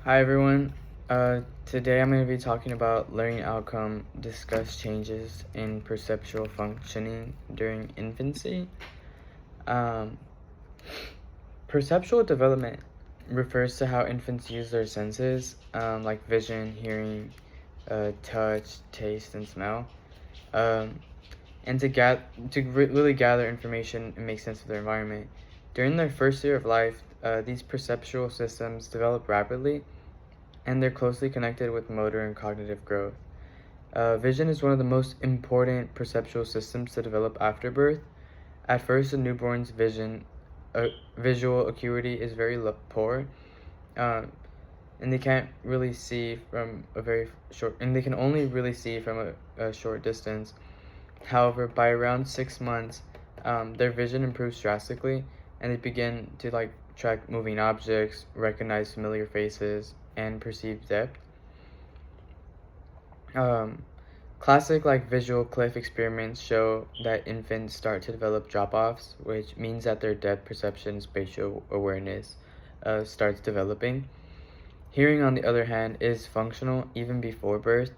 Hi everyone. Today I'm going to be talking about learning outcome, discuss changes in perceptual functioning during infancy. Um, Perceptual development refers to how infants use their senses, like vision, hearing, touch, taste, and smell, um, and really gather information and make sense of their environment. During their first year of life, these perceptual systems develop rapidly and they're closely connected with motor and cognitive growth. Vision is one of the most important perceptual systems to develop after birth. At first, a newborn's visual acuity is very poor, um, and they can't really see from a very short, and they can only really see from a short distance. However, by around 6 months, their vision improves drastically, and they begin to track moving objects, recognize familiar faces, and perceive depth. Um, Classic visual cliff experiments show that infants start to develop drop-offs, which means that their depth perception and spatial awareness starts developing. Hearing, on the other hand, is functional even before birth.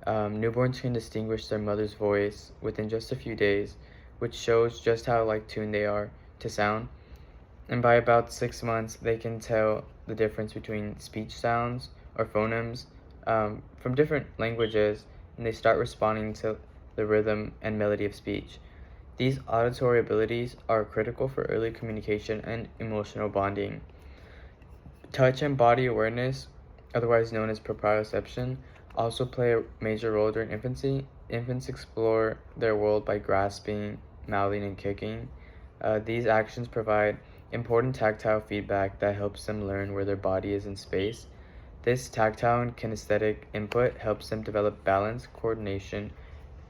Newborns can distinguish their mother's voice within just a few days, which shows just how tuned they are to sound. And by about 6 months, they can tell the difference between speech sounds or phonemes from different languages, and they start responding to the rhythm and melody of speech. These auditory abilities are critical for early communication and emotional bonding. Touch and body awareness, otherwise known as proprioception, also play a major role during infancy. Infants explore their world by grasping, mouthing, and kicking. These actions provide important tactile feedback that helps them learn where their body is in space. This tactile and kinesthetic input helps them develop balance, coordination,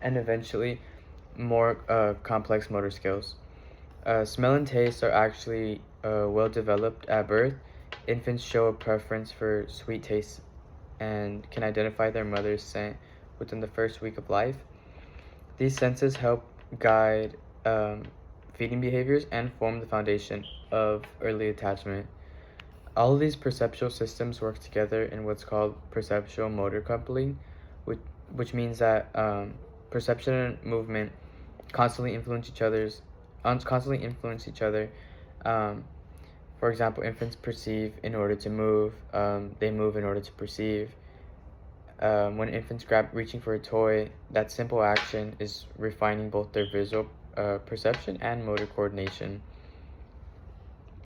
and eventually more complex motor skills. Smell and taste are actually well developed at birth. Infants show a preference for sweet taste and can identify their mother's scent within the first week of life. These senses help guide feeding behaviors and form the foundation of early attachment. All of these perceptual systems work together in what's called perceptual motor coupling, which, which means that perception and movement constantly influence each other. Um, for example, infants perceive in order to move. They move in order to perceive. When infants grab reaching for a toy, that simple action is refining both their visual perception and motor coordination.